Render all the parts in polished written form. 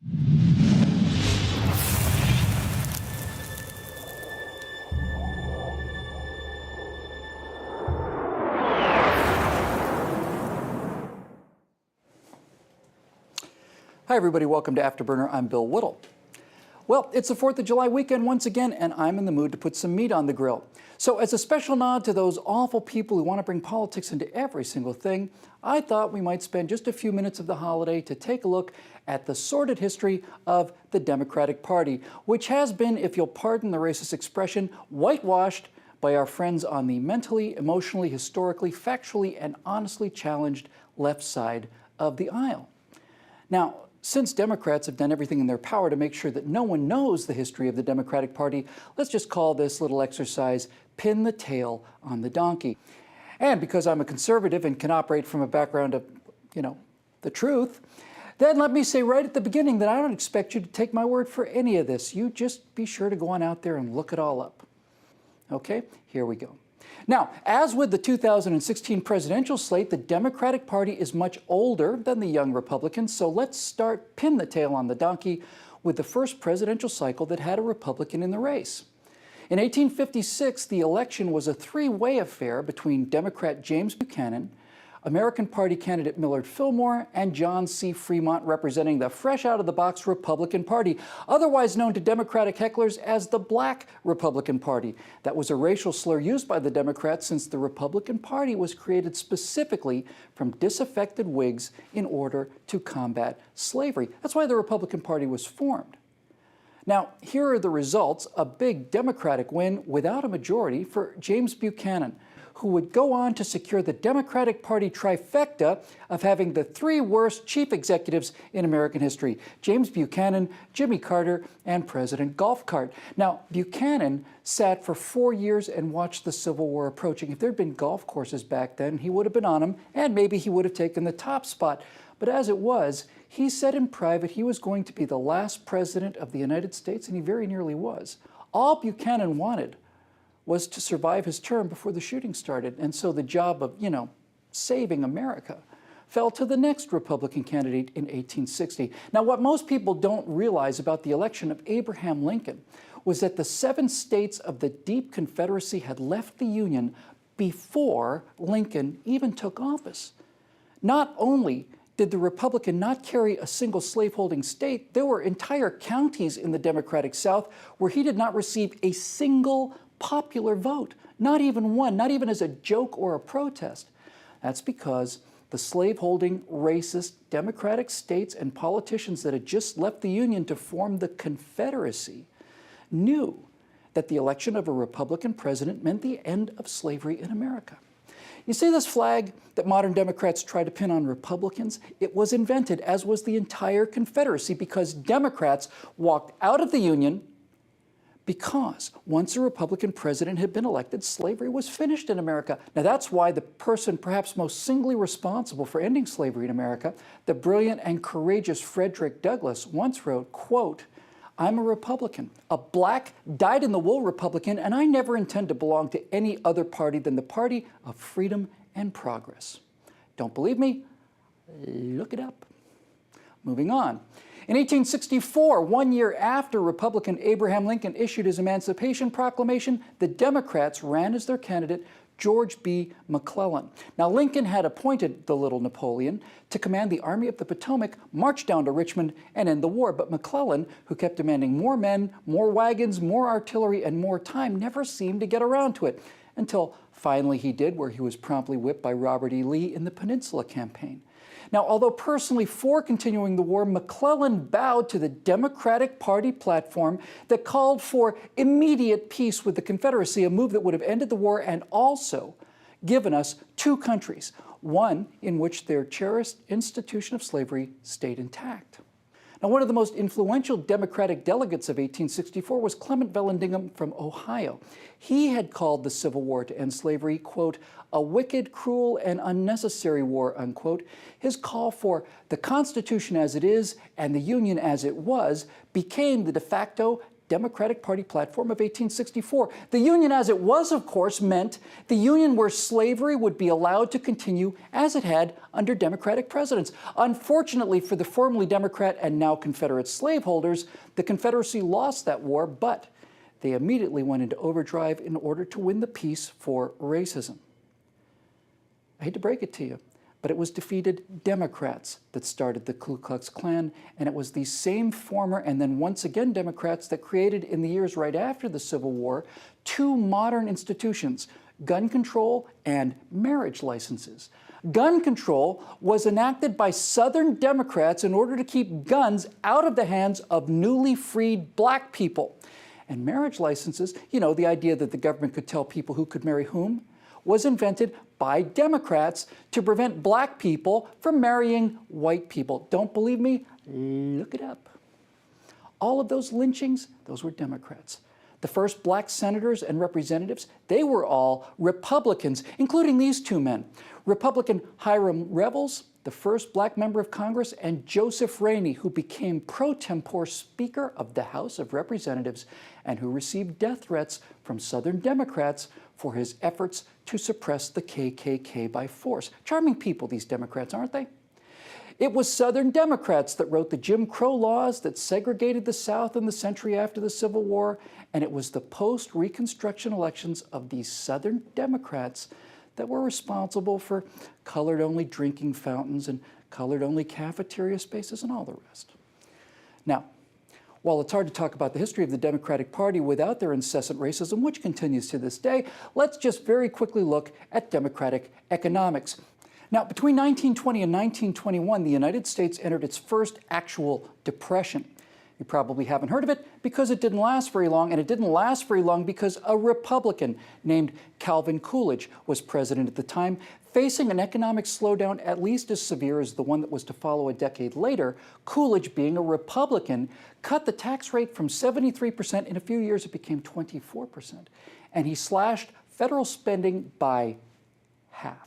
Hi everybody, welcome to Afterburner. I'm Bill Whittle. Well, it's the 4th of July weekend once again, and I'm in the mood to put some meat on the grill. So as a special nod to those awful people who want to bring politics into every single thing, I thought we might spend just a few minutes of the holiday to take a look at the sordid history of the Democratic Party, which has been, if you'll pardon the racist expression, whitewashed by our friends on the mentally, emotionally, historically, factually, and honestly challenged left side of the aisle. Now, since Democrats have done everything in their power to make sure that no one knows the history of the Democratic Party, let's just call this little exercise Pin the Tail on the Donkey. And because I'm a conservative and can operate from a background of, the truth, then let me say right at the beginning that I don't expect you to take my word for any of this. You just be sure to go on out there and look it all up. Okay, here we go. Now, as with the 2016 presidential slate, the Democratic Party is much older than the young Republicans, so let's start pin the tail on the donkey with the first presidential cycle that had a Republican in the race. In 1856, the election was a three-way affair between Democrat James Buchanan, American Party candidate Millard Fillmore, and John C. Fremont, representing the fresh-out-of-the-box Republican Party, otherwise known to Democratic hecklers as the Black Republican Party. That was a racial slur used by the Democrats since the Republican Party was created specifically from disaffected Whigs in order to combat slavery. That's why the Republican Party was formed. Now, here are the results: a big Democratic win without a majority for James Buchanan, who would go on to secure the Democratic Party trifecta of having the three worst chief executives in American history: James Buchanan, Jimmy Carter, and President Golf Cart. Now, Buchanan sat for 4 years and watched the Civil War approaching. If there'd been golf courses back then, he would have been on them, and maybe he would have taken the top spot. But as it was, he said in private he was going to be the last president of the United States, and he very nearly was. All Buchanan wanted was to survive his term before the shooting started. And so the job of, saving America fell to the next Republican candidate in 1860. Now, what most people don't realize about the election of Abraham Lincoln was that the 7 states of the deep Confederacy had left the Union before Lincoln even took office. Not only did the Republican not carry a single slaveholding state, there were entire counties in the Democratic South where he did not receive a single popular vote, not even one, not even as a joke or a protest. That's because the slaveholding, racist, Democratic states and politicians that had just left the Union to form the Confederacy knew that the election of a Republican president meant the end of slavery in America. You see this flag that modern Democrats try to pin on Republicans? It was invented, as was the entire Confederacy, because Democrats walked out of the Union because once a Republican president had been elected, slavery was finished in America. Now, that's why the person perhaps most singly responsible for ending slavery in America, the brilliant and courageous Frederick Douglass, once wrote, quote, "I'm a Republican, a black, dyed-in-the-wool Republican, and I never intend to belong to any other party than the party of freedom and progress." Don't believe me? Look it up. Moving on. In 1864, 1 year after Republican Abraham Lincoln issued his Emancipation Proclamation, the Democrats ran as their candidate George B. McClellan. Now, Lincoln had appointed the little Napoleon to command the Army of the Potomac, march down to Richmond, and end the war. But McClellan, who kept demanding more men, more wagons, more artillery, and more time, never seemed to get around to it, until finally he did, where he was promptly whipped by Robert E. Lee in the Peninsula Campaign. Now, although personally for continuing the war, McClellan bowed to the Democratic Party platform that called for immediate peace with the Confederacy, a move that would have ended the war and also given us 2 countries, one in which their cherished institution of slavery stayed intact. Now, one of the most influential Democratic delegates of 1864 was Clement Vallandigham from Ohio. He had called the Civil War to end slavery, quote, "a wicked, cruel, and unnecessary war," unquote. His call for the Constitution as it is and the Union as it was became the de facto Democratic Party platform of 1864. The Union as it was, of course, meant the Union where slavery would be allowed to continue as it had under Democratic presidents. Unfortunately for the formerly Democrat and now Confederate slaveholders, the Confederacy lost that war, but they immediately went into overdrive in order to win the peace for racism. I hate to break it to you, but it was defeated Democrats that started the Ku Klux Klan, and it was these same former and then once again Democrats that created in the years right after the Civil War two modern institutions, gun control and marriage licenses. Gun control was enacted by Southern Democrats in order to keep guns out of the hands of newly freed black people. And marriage licenses, you know, the idea that the government could tell people who could marry whom, was invented by Democrats to prevent black people from marrying white people. Don't believe me? Look it up. All of those lynchings, those were Democrats. The first black senators and representatives, they were all Republicans, including these two men. Republican Hiram Revels, the first black member of Congress, and Joseph Rainey, who became pro tempore Speaker of the House of Representatives and who received death threats from Southern Democrats for his efforts to suppress the KKK by force. Charming people, these Democrats, aren't they? It was Southern Democrats that wrote the Jim Crow laws that segregated the South in the century after the Civil War, and it was the post-Reconstruction elections of these Southern Democrats that were responsible for colored-only drinking fountains and colored-only cafeteria spaces and all the rest. Now, while it's hard to talk about the history of the Democratic Party without their incessant racism, which continues to this day, let's just very quickly look at Democratic economics. Now, between 1920 and 1921, the United States entered its first actual depression. You probably haven't heard of it because it didn't last very long, and it didn't last very long because a Republican named Calvin Coolidge was president at the time. Facing an economic slowdown at least as severe as the one that was to follow a decade later, Coolidge, being a Republican, cut the tax rate from 73%. In a few years, it became 24%. And he slashed federal spending by half.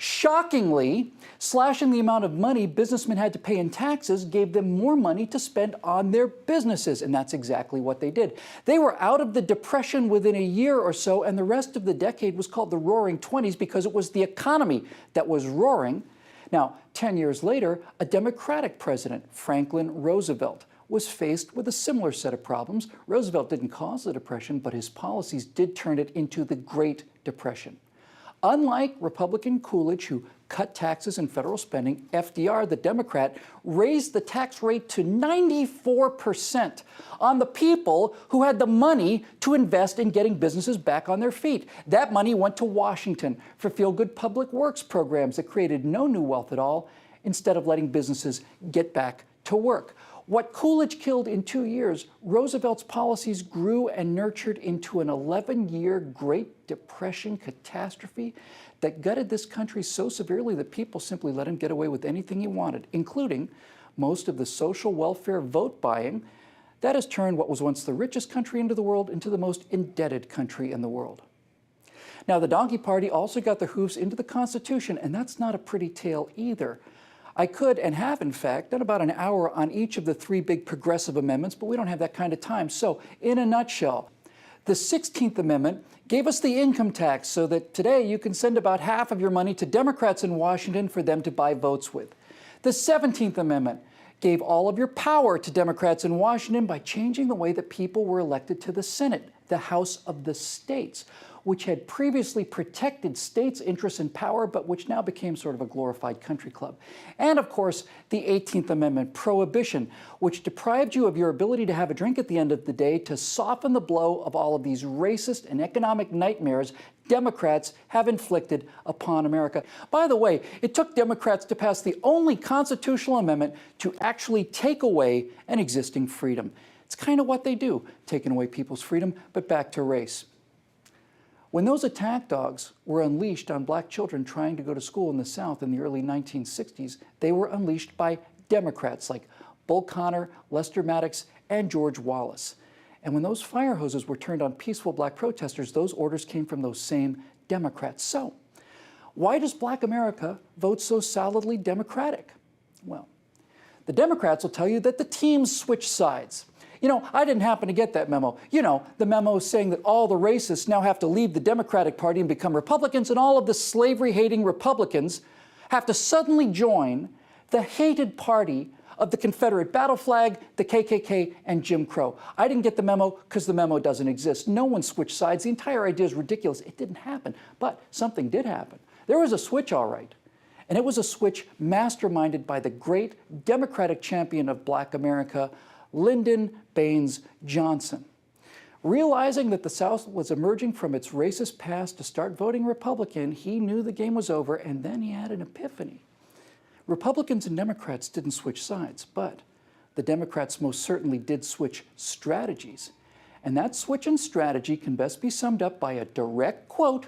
Shockingly, slashing the amount of money businessmen had to pay in taxes gave them more money to spend on their businesses, and that's exactly what they did. They were out of the Depression within a year or so, and the rest of the decade was called the Roaring Twenties because it was the economy that was roaring. Now, 10 years later, a Democratic president, Franklin Roosevelt, was faced with a similar set of problems. Roosevelt didn't cause the Depression, but his policies did turn it into the Great Depression. Unlike Republican Coolidge, who cut taxes and federal spending, FDR, the Democrat, raised the tax rate to 94% on the people who had the money to invest in getting businesses back on their feet. That money went to Washington for feel-good public works programs that created no new wealth at all, instead of letting businesses get back to work. What Coolidge killed in 2 years, Roosevelt's policies grew and nurtured into an 11-year Great Depression catastrophe that gutted this country so severely that people simply let him get away with anything he wanted, including most of the social welfare vote buying that has turned what was once the richest country in the world into the most indebted country in the world. Now, the Donkey Party also got their hoofs into the Constitution, and that's not a pretty tale either. I could and have, in fact, done about an hour on each of the three big progressive amendments, but we don't have that kind of time. So, in a nutshell, the 16th Amendment gave us the income tax so that today you can send about half of your money to Democrats in Washington for them to buy votes with. The 17th Amendment gave all of your power to Democrats in Washington by changing the way that people were elected to the Senate, the House of the States, which had previously protected states' interests and power, but which now became sort of a glorified country club. And of course, the 18th Amendment, prohibition, which deprived you of your ability to have a drink at the end of the day to soften the blow of all of these racist and economic nightmares Democrats have inflicted upon America. By the way, it took Democrats to pass the only constitutional amendment to actually take away an existing freedom. It's kind of what they do, taking away people's freedom, but back to race. When those attack dogs were unleashed on black children trying to go to school in the South in the early 1960s, they were unleashed by Democrats like Bull Connor, Lester Maddox, and George Wallace. And when those fire hoses were turned on peaceful black protesters, those orders came from those same Democrats. So, why does black America vote so solidly Democratic? Well, the Democrats will tell you that the teams switch sides. You know, I didn't happen to get that memo. You know, the memo saying that all the racists now have to leave the Democratic Party and become Republicans, and all of the slavery-hating Republicans have to suddenly join the hated party of the Confederate battle flag, the KKK, and Jim Crow. I didn't get the memo because the memo doesn't exist. No one switched sides. The entire idea is ridiculous. It didn't happen, but something did happen. There was a switch, all right. And it was a switch masterminded by the great Democratic champion of Black America, Lyndon Baines Johnson. Realizing that the South was emerging from its racist past to start voting Republican, he knew the game was over, and then he had an epiphany. Republicans and Democrats didn't switch sides, but the Democrats most certainly did switch strategies. And that switch in strategy can best be summed up by a direct quote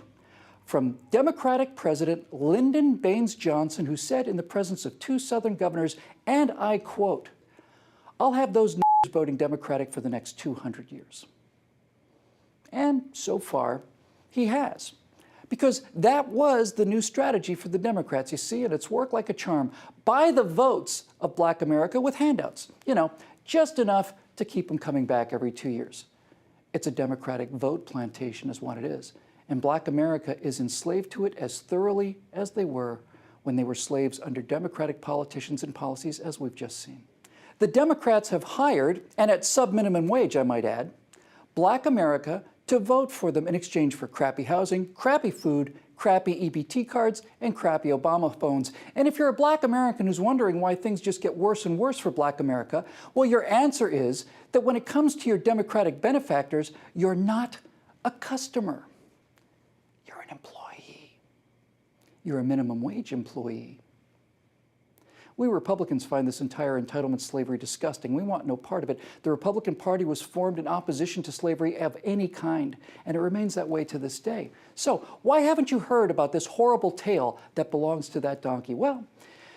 from Democratic President Lyndon Baines Johnson, who said in the presence of two Southern governors, and I quote, "I'll have those n***s voting Democratic for the next 200 years. And so far, he has. Because that was the new strategy for the Democrats, you see, and it's worked like a charm. Buy the votes of Black America with handouts, you know, just enough to keep them coming back every 2 years. It's a Democratic vote plantation is what it is. And Black America is enslaved to it as thoroughly as they were when they were slaves under Democratic politicians and policies, as we've just seen. The Democrats have hired, and at sub-minimum wage, I might add, Black America to vote for them in exchange for crappy housing, crappy food, crappy EBT cards, and crappy Obama phones. And if you're a Black American who's wondering why things just get worse and worse for Black America, well, your answer is that when it comes to your Democratic benefactors, you're not a customer. You're an employee. You're a minimum wage employee. We Republicans find this entire entitlement slavery disgusting. We want no part of it. The Republican Party was formed in opposition to slavery of any kind, and it remains that way to this day. So why haven't you heard about this horrible tale that belongs to that donkey? Well,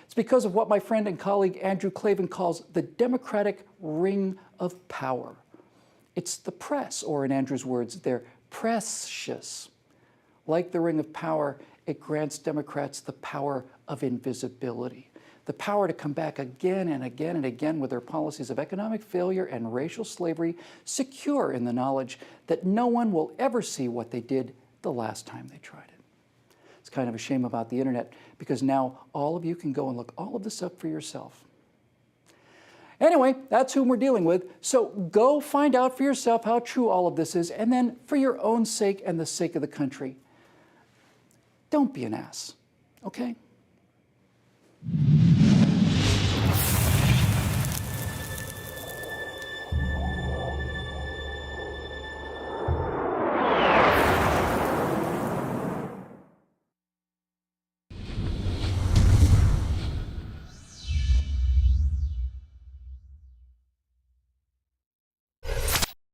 it's because of what my friend and colleague Andrew Klavan calls the Democratic ring of power. It's the press, or in Andrew's words, they're precious. Like the ring of power, it grants Democrats the power of invisibility. The power to come back again and again and again with their policies of economic failure and racial slavery, secure in the knowledge that no one will ever see what they did the last time they tried it. It's kind of a shame about the internet, because now all of you can go and look all of this up for yourself. Anyway, that's whom we're dealing with, so go find out for yourself how true all of this is, and then for your own sake and the sake of the country, don't be an ass, okay?